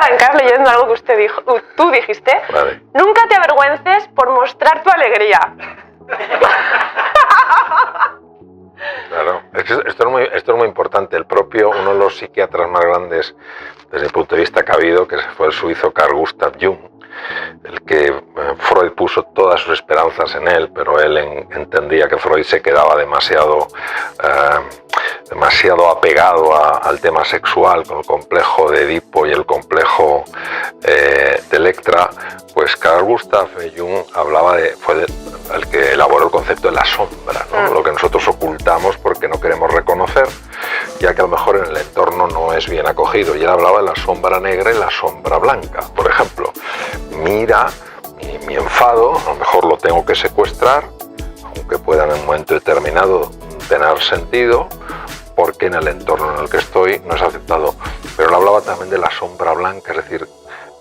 arrancar leyendo algo que tú dijiste. Vale. Nunca te avergüences por mostrar tu alegría. Claro, esto es muy importante. Uno de los psiquiatras más grandes desde el punto de vista que ha habido, que fue el suizo Carl Gustav Jung, el que Freud puso todas sus esperanzas en él, pero él entendía que Freud se quedaba demasiado apegado al tema sexual, con el complejo de Edipo y el complejo de Electra. Pues Carl Gustav Jung fue el que elaboró el concepto de la sombra, ¿no? Lo que nosotros ocultamos porque no queremos reconocer, ya que a lo mejor en el entorno no es bien acogido. Y él hablaba de la sombra negra y la sombra blanca. Por ejemplo, mira, mi enfado, a lo mejor lo tengo que secuestrar, aunque pueda en un momento determinado tener sentido, porque en el entorno en el que estoy no es aceptado. Pero él hablaba también de la sombra blanca, es decir,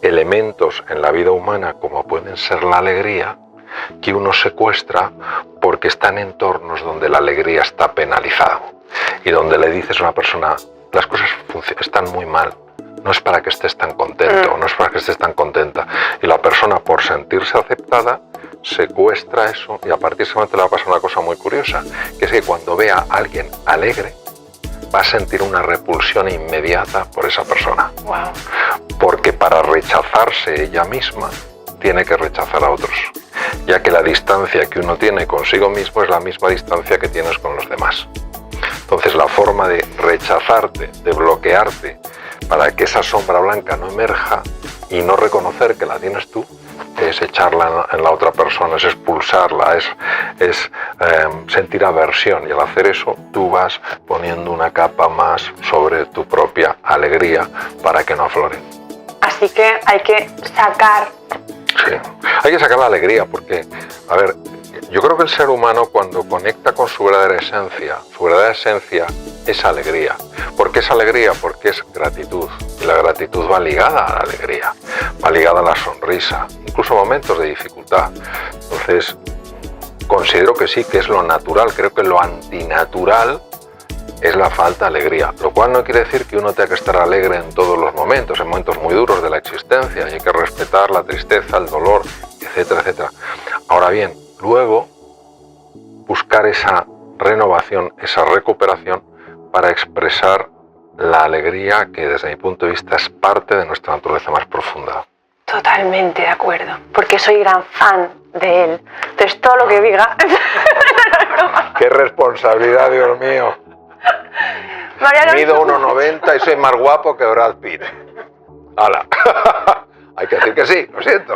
elementos en la vida humana como pueden ser la alegría, que uno secuestra porque está en entornos donde la alegría está penalizada y donde le dices a una persona, las cosas están muy mal, no es para que estés tan contento, no es para que estés tan contenta, y la persona, por sentirse aceptada, secuestra eso, y a partir de ese momento le va a pasar una cosa muy curiosa, que es que cuando vea a alguien alegre va a sentir una repulsión inmediata por esa persona. Wow. Porque para rechazarse ella misma tiene que rechazar a otros, ya que la distancia que uno tiene consigo mismo es la misma distancia que tienes con los demás. Entonces la forma de rechazarte, de bloquearte, para que esa sombra blanca no emerja y no reconocer que la tienes tú, es echarla en la otra persona, es expulsarla, es sentir aversión, y al hacer eso tú vas poniendo una capa más sobre tu propia alegría para que no aflore. Así que hay que sacar... Sí, hay que sacar la alegría porque, a ver, yo creo que el ser humano cuando conecta con su verdadera esencia es alegría. ¿Por qué es alegría? Porque es gratitud, y la gratitud va ligada a la alegría, va ligada a la sonrisa, incluso momentos de dificultad. Entonces, considero que sí, que es lo natural. Creo que lo antinatural es la falta de alegría, lo cual no quiere decir que uno tenga que estar alegre en todos los momentos, en momentos muy duros de la existencia, y hay que respetar la tristeza, el dolor, etcétera, etcétera. Ahora bien, luego buscar esa renovación, esa recuperación para expresar la alegría que desde mi punto de vista es parte de nuestra naturaleza más profunda. Totalmente de acuerdo, porque soy gran fan de él. Entonces todo lo que diga... ¡Qué responsabilidad, Dios mío! Mido 1,90 y soy más guapo que Brad Pitt. ¡Hala! Hay que decir que sí, lo siento.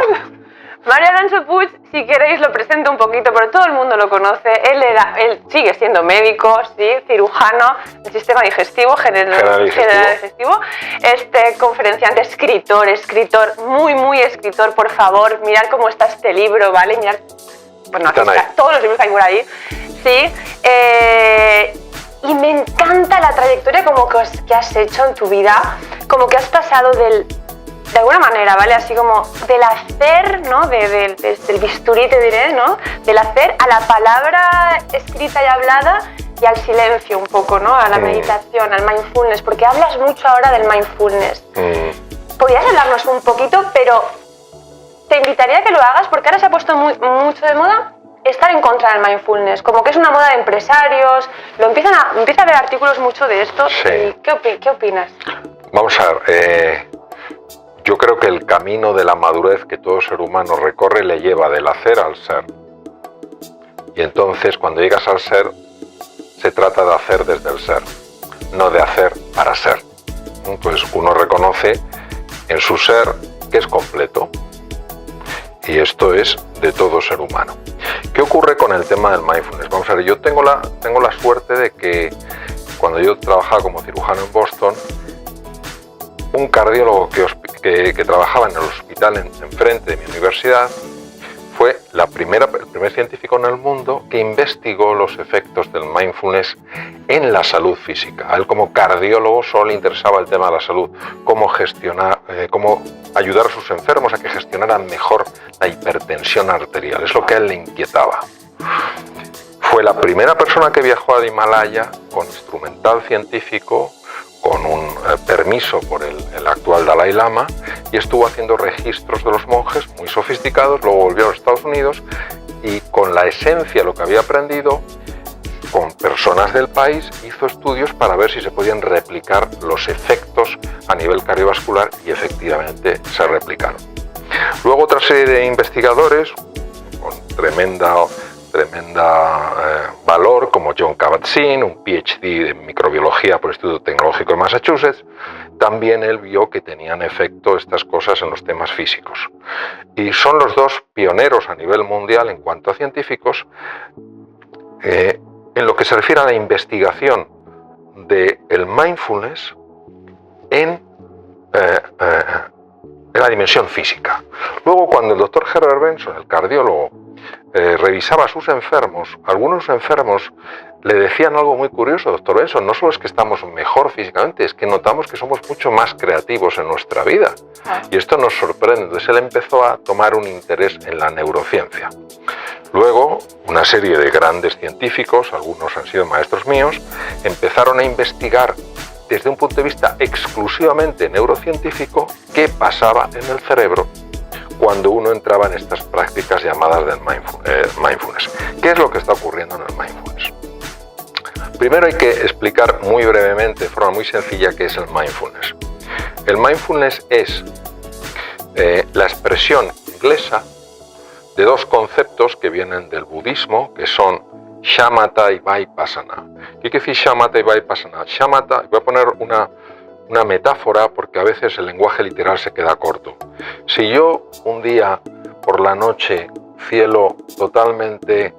Mario Alonso Puig, si queréis lo presento un poquito, pero todo el mundo lo conoce. Él sigue siendo médico, sí, cirujano del sistema digestivo, general digestivo, conferenciante, escritor, muy escritor, por favor, mirad cómo está este libro, ¿vale? Mirad, bueno, aquí está, todos los libros que hay por ahí, sí. Y me encanta la trayectoria como que has hecho en tu vida, como que has pasado de alguna manera, ¿vale? Así como del hacer, ¿no? Del bisturí, te diré, ¿no? Del hacer a la palabra escrita y hablada y al silencio un poco, ¿no? A la meditación, al mindfulness, porque hablas mucho ahora del mindfulness. Podrías hablarnos un poquito, pero te invitaría a que lo hagas porque ahora se ha puesto mucho de moda estar en contra del mindfulness, como que es una moda de empresarios, empieza a haber artículos mucho de esto. Sí. ¿Qué opinas? Vamos a ver, yo creo que el camino de la madurez que todo ser humano recorre le lleva del hacer al ser. Y entonces cuando llegas al ser, se trata de hacer desde el ser, no de hacer para ser. Pues uno reconoce en su ser que es completo. Y esto es de todo ser humano. ¿Qué ocurre con el tema del mindfulness? Vamos a ver, yo tengo la suerte de que cuando yo trabajaba como cirujano en Boston, un cardiólogo que trabajaba en el hospital enfrente de mi universidad fue el primer científico en el mundo que investigó los efectos del mindfulness en la salud física. A él como cardiólogo solo le interesaba el tema de la salud, cómo gestionar, cómo ayudar a sus enfermos a que gestionaran mejor la hipertensión arterial. Es lo que a él le inquietaba. Fue la primera persona que viajó al Himalaya con instrumental científico, con un permiso por el actual Dalai Lama, y estuvo haciendo registros de los monjes muy sofisticados, luego volvió a los Estados Unidos y con la esencia de lo que había aprendido, con personas del país, hizo estudios para ver si se podían replicar los efectos a nivel cardiovascular y efectivamente se replicaron. Luego otra serie de investigadores con tremenda valor, como John Kabat-Zinn, un PhD en microbiología por el Instituto Tecnológico de Massachusetts, también él vio que tenían efecto estas cosas en los temas físicos. Y son los dos pioneros a nivel mundial en cuanto a científicos en lo que se refiere a la investigación del mindfulness en la dimensión física. Luego, cuando el doctor Herbert Benson, el cardiólogo, revisaba a sus enfermos, algunos enfermos le decían algo muy curioso: doctor Benson, no solo es que estamos mejor físicamente, es que notamos que somos mucho más creativos en nuestra vida. Y esto nos sorprende. Entonces él empezó a tomar un interés en la neurociencia. Luego, una serie de grandes científicos, algunos han sido maestros míos, empezaron a investigar desde un punto de vista exclusivamente neurocientífico qué pasaba en el cerebro cuando uno entraba en estas prácticas llamadas del mindfulness. ¿Qué es lo que está ocurriendo en el mindfulness? Primero hay que explicar muy brevemente, de forma muy sencilla, qué es el mindfulness. El mindfulness es la expresión inglesa de dos conceptos que vienen del budismo, que son shamatha y vipassana. ¿Qué quiere decir shamatha y vipassana? Shamatha, voy a poner una metáfora porque a veces el lenguaje literal se queda corto. Si yo un día por la noche, cielo totalmente,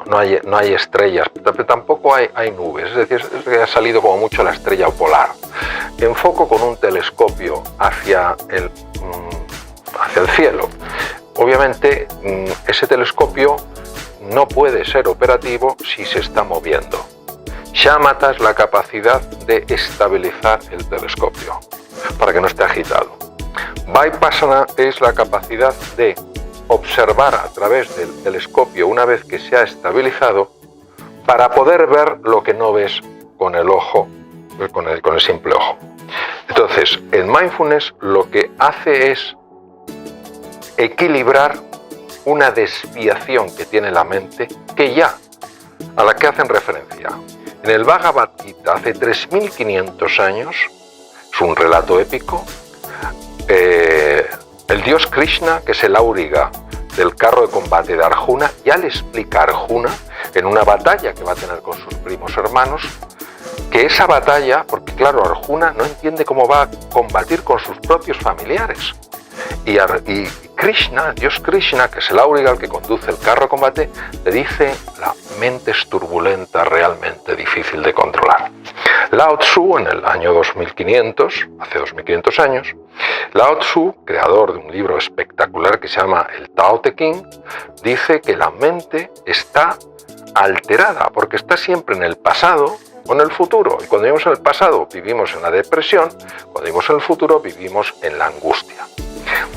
no hay estrellas, pero tampoco hay nubes, es decir, es que ha salido como mucho la estrella polar, enfoco con un telescopio hacia el cielo, obviamente ese telescopio no puede ser operativo si se está moviendo. Shamatha es la capacidad de estabilizar el telescopio para que no esté agitado. Vipassana es la capacidad de observar a través del telescopio una vez que se ha estabilizado para poder ver lo que no ves con el ojo, con el simple ojo. Entonces, el mindfulness lo que hace es equilibrar una desviación que tiene la mente a la que hacen referencia. En el Bhagavad Gita, hace 3.500 años, es un relato épico, el dios Krishna, que es el auriga del carro de combate de Arjuna, ya le explica a Arjuna, en una batalla que va a tener con sus primos hermanos, que esa batalla, porque claro, Arjuna no entiende cómo va a combatir con sus propios familiares. Y Krishna, Dios Krishna, que es el auriga, el que conduce el carro de combate, le dice: la mente es turbulenta, realmente difícil de controlar. Lao Tzu, en el año 2500, hace 2500 años, Lao Tzu, creador de un libro espectacular que se llama el Tao Te Ching, dice que la mente está alterada porque está siempre en el pasado o en el futuro. Y cuando vivimos en el pasado vivimos en la depresión, cuando vivimos en el futuro vivimos en la angustia.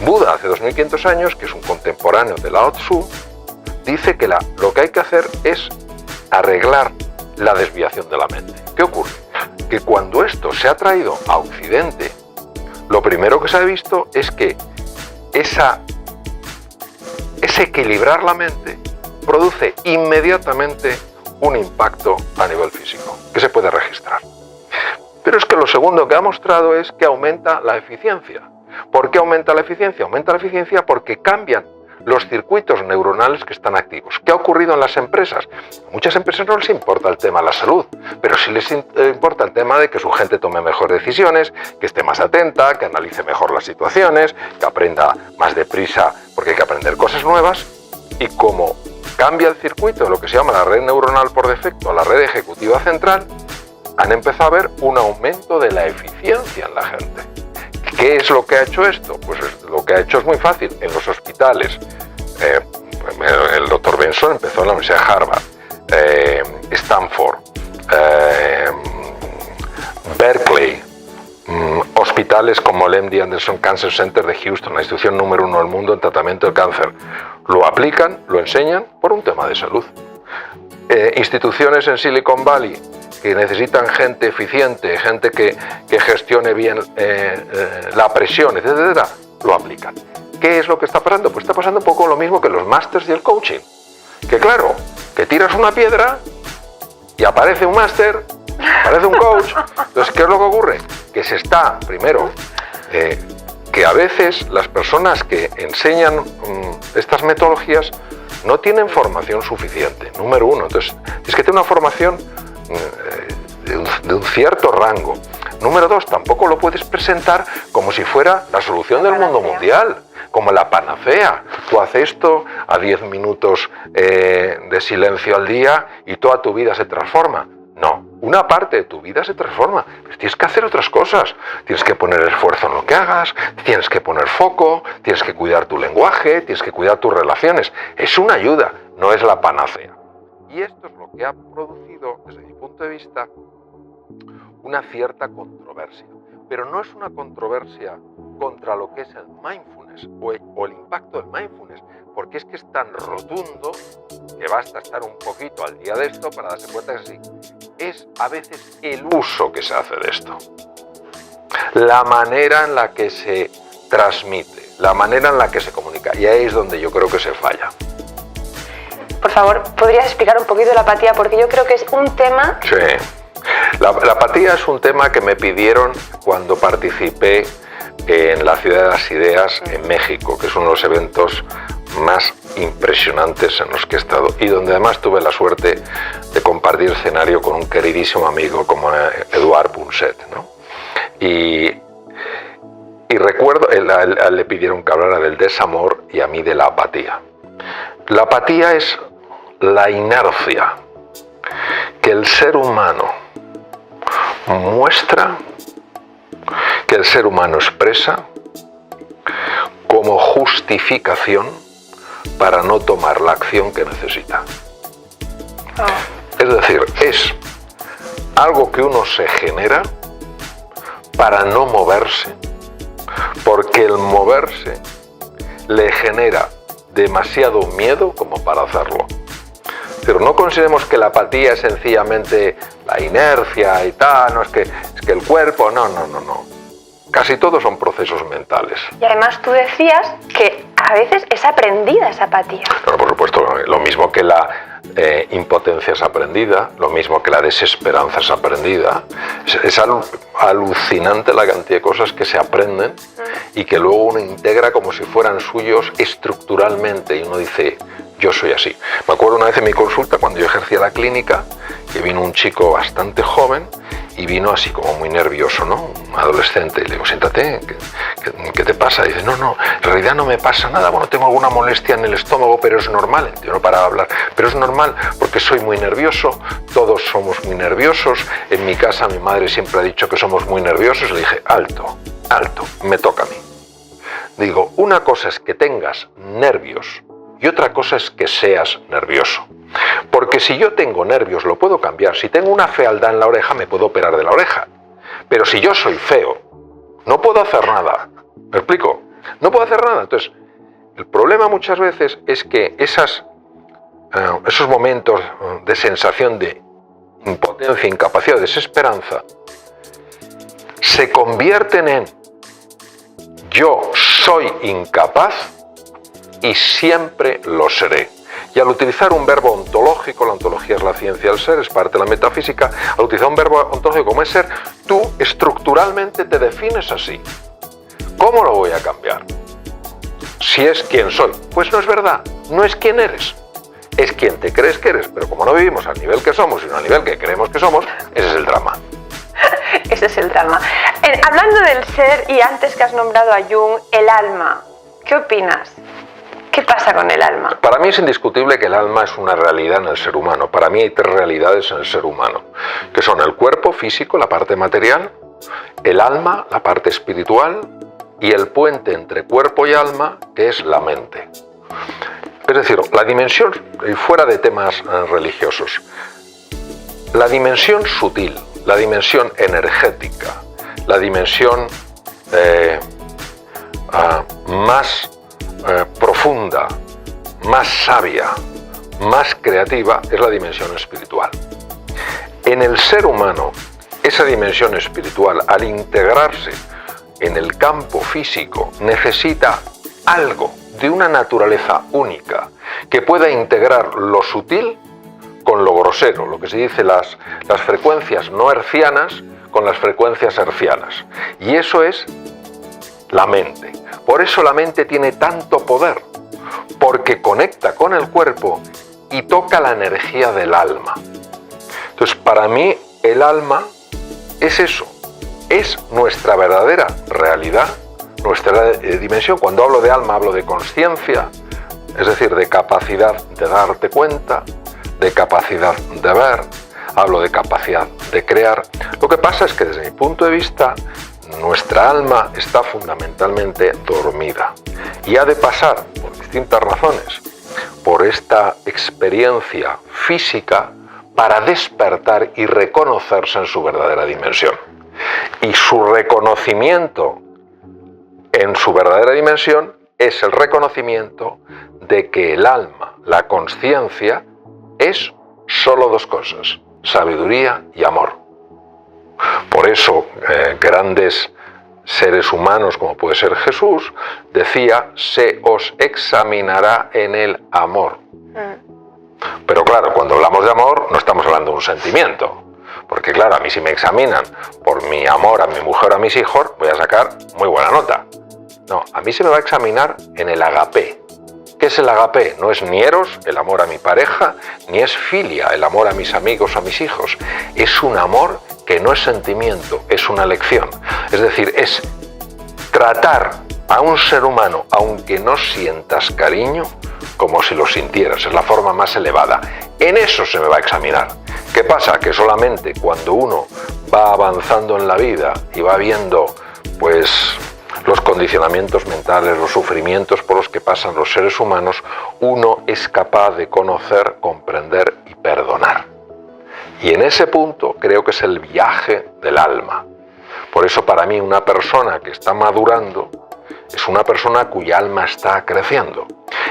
Buda, hace 2500 años, que es un contemporáneo de Lao Tzu, dice que lo que hay que hacer es arreglar la desviación de la mente. ¿Qué ocurre? Que cuando esto se ha traído a Occidente, lo primero que se ha visto es que ese equilibrar la mente produce inmediatamente un impacto a nivel físico, que se puede registrar. Pero es que lo segundo que ha mostrado es que aumenta la eficiencia. ¿Por qué aumenta la eficiencia? Aumenta la eficiencia porque cambian los circuitos neuronales que están activos. ¿Qué ha ocurrido en las empresas? A muchas empresas no les importa el tema de la salud, pero sí les importa el tema de que su gente tome mejores decisiones, que esté más atenta, que analice mejor las situaciones, que aprenda más deprisa porque hay que aprender cosas nuevas. Y como cambia el circuito de lo que se llama la red neuronal por defecto a la red ejecutiva central, han empezado a ver un aumento de la eficiencia en la gente. ¿Qué es lo que ha hecho esto? Pues lo que ha hecho es muy fácil. En los hospitales, el doctor Benson empezó en la Universidad de Harvard, Stanford, Berkeley, hospitales como el MD Anderson Cancer Center de Houston, la institución número 1 del mundo en tratamiento del cáncer. Lo aplican, lo enseñan por un tema de salud. Instituciones en Silicon Valley que necesitan gente eficiente, gente que gestione bien la presión, etcétera, lo aplican. ¿Qué es lo que está pasando? Pues está pasando un poco lo mismo que los másters y el coaching. Que claro, que tiras una piedra y aparece un máster, aparece un coach. Entonces, ¿qué es lo que ocurre? Que se está, primero, que a veces las personas que enseñan estas metodologías no tienen formación suficiente, número uno. Entonces, es que tiene una formación de un cierto rango. Número dos, tampoco lo puedes presentar como si fuera la solución del mundo mundial, como la panacea. Tú haces esto a 10 minutos de silencio al día y toda tu vida se transforma. No, una parte de tu vida se transforma, pero tienes que hacer otras cosas. Tienes que poner esfuerzo en lo que hagas, tienes que poner foco, tienes que cuidar tu lenguaje, tienes que cuidar tus relaciones. Es una ayuda, no es la panacea. Y esto es lo que ha producido, desde mi punto de vista, una cierta controversia. Pero no es una controversia contra lo que es el mindfulness o el impacto del mindfulness, porque es que es tan rotundo que basta estar un poquito al día de esto para darse cuenta que sí. Es a veces el uso que se hace de esto, la manera en la que se transmite, la manera en la que se comunica, y ahí es donde yo creo que se falla. Por favor, ¿podrías explicar un poquito la apatía? Porque yo creo que es un tema... Sí. La apatía es un tema que me pidieron cuando participé en la Ciudad de las Ideas en México, que es uno de los eventos más impresionantes en los que he estado y donde además tuve la suerte de compartir escenario con un queridísimo amigo como Eduard Punset, ¿no? Y recuerdo, a él le pidieron que hablara del desamor y a mí de la apatía. La apatía es la inercia que el ser humano muestra, que el ser humano expresa como justificación para no tomar la acción que necesita. Es decir, es algo que uno se genera para no moverse, porque el moverse le genera demasiado miedo como para hacerlo. Pero no consideremos que la apatía es sencillamente la inercia y tal, no es que el cuerpo, no. Casi todos son procesos mentales. Y además tú decías que a veces es aprendida esa apatía. Claro, por supuesto, lo mismo que la impotencia es aprendida, lo mismo que la desesperanza es aprendida. Es alucinante la cantidad de cosas que se aprenden y que luego uno integra como si fueran suyos estructuralmente y uno dice, yo soy así. Me acuerdo una vez en mi consulta, cuando yo ejercía la clínica, que vino un chico bastante joven y vino así como muy nervioso, ¿no? Un adolescente. Y le digo, siéntate, ¿qué te pasa? Y dice, no, en realidad no me pasa nada. Bueno, tengo alguna molestia en el estómago, pero es normal. Yo no paraba de hablar, pero es normal porque soy muy nervioso, todos somos muy nerviosos. En mi casa mi madre siempre ha dicho que somos muy nerviosos. Le dije, alto, me toca a mí. Digo, una cosa es que tengas nervios y otra cosa es que seas nervioso. Porque si yo tengo nervios lo puedo cambiar. Si tengo una fealdad en la oreja me puedo operar de la oreja. Pero si yo soy feo, no puedo hacer nada. ¿Me explico? No puedo hacer nada. Entonces, el problema muchas veces es que esos momentos de sensación de impotencia, incapacidad, desesperanza, se convierten en yo soy incapaz y siempre lo seré. Y al utilizar un verbo ontológico, la ontología es la ciencia del ser, es parte de la metafísica, al utilizar un verbo ontológico como es ser, tú estructuralmente te defines así. ¿Cómo lo voy a cambiar? Si es quien soy. Pues no es verdad, no es quien eres. Es quien te crees que eres, pero como no vivimos al nivel que somos, sino al nivel que creemos que somos, ese es el drama. Ese es el drama. Hablando del ser, y antes que has nombrado a Jung, el alma, ¿qué opinas? ¿Qué pasa con el alma? Para mí es indiscutible que el alma es una realidad en el ser humano. Para mí hay tres realidades en el ser humano, que son el cuerpo físico, la parte material, el alma, la parte espiritual, y el puente entre cuerpo y alma, que es la mente. Es decir, la dimensión, fuera de temas religiosos, la dimensión sutil, la dimensión energética, la dimensión más profunda, más sabia, más creativa, es la dimensión espiritual. En el ser humano, esa dimensión espiritual, al integrarse en el campo físico, necesita algo de una naturaleza única que pueda integrar lo sutil con lo grosero, lo que se dice las frecuencias no hercianas con las frecuencias hercianas. Y eso es la mente. Por eso la mente tiene tanto poder, porque conecta con el cuerpo y toca la energía del alma. Entonces, para mí, el alma es eso, es nuestra verdadera realidad, nuestra dimensión. Cuando hablo de alma, hablo de consciencia, es decir, de capacidad de darte cuenta, de capacidad de ver, hablo de capacidad de crear. Lo que pasa es que desde mi punto de vista, nuestra alma está fundamentalmente dormida y ha de pasar, por distintas razones, por esta experiencia física para despertar y reconocerse en su verdadera dimensión. Y su reconocimiento en su verdadera dimensión es el reconocimiento de que el alma, la consciencia, es solo dos cosas: sabiduría y amor. Por eso, grandes seres humanos, como puede ser Jesús, decía: se os examinará en el amor. Pero claro, cuando hablamos de amor, no estamos hablando de un sentimiento. Porque claro, a mí si me examinan por mi amor a mi mujer o a mis hijos, voy a sacar muy buena nota. No, a mí se me va a examinar en el agapé. ¿Qué es el agapé? No es ni eros, el amor a mi pareja, ni es filia, el amor a mis amigos o a mis hijos. Es un amor que no es sentimiento, es una elección. Es decir, es tratar a un ser humano, aunque no sientas cariño, como si lo sintieras. Es la forma más elevada. En eso se me va a examinar. ¿Qué pasa? Que solamente cuando uno va avanzando en la vida y va viendo, pues, los condicionamientos mentales, los sufrimientos por los que pasan los seres humanos, uno es capaz de conocer, comprender y perdonar. Y en ese punto creo que es el viaje del alma. Por eso para mí una persona que está madurando es una persona cuya alma está creciendo.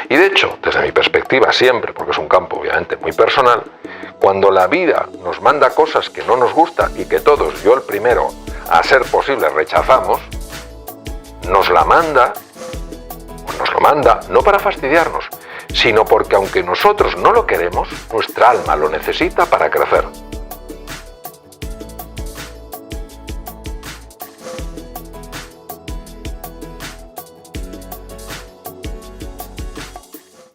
Y de hecho, desde mi perspectiva siempre, porque es un campo obviamente muy personal, cuando la vida nos manda cosas que no nos gustan y que todos, yo el primero, a ser posible rechazamos, nos lo manda no para fastidiarnos, sino porque aunque nosotros no lo queremos, nuestra alma lo necesita para crecer.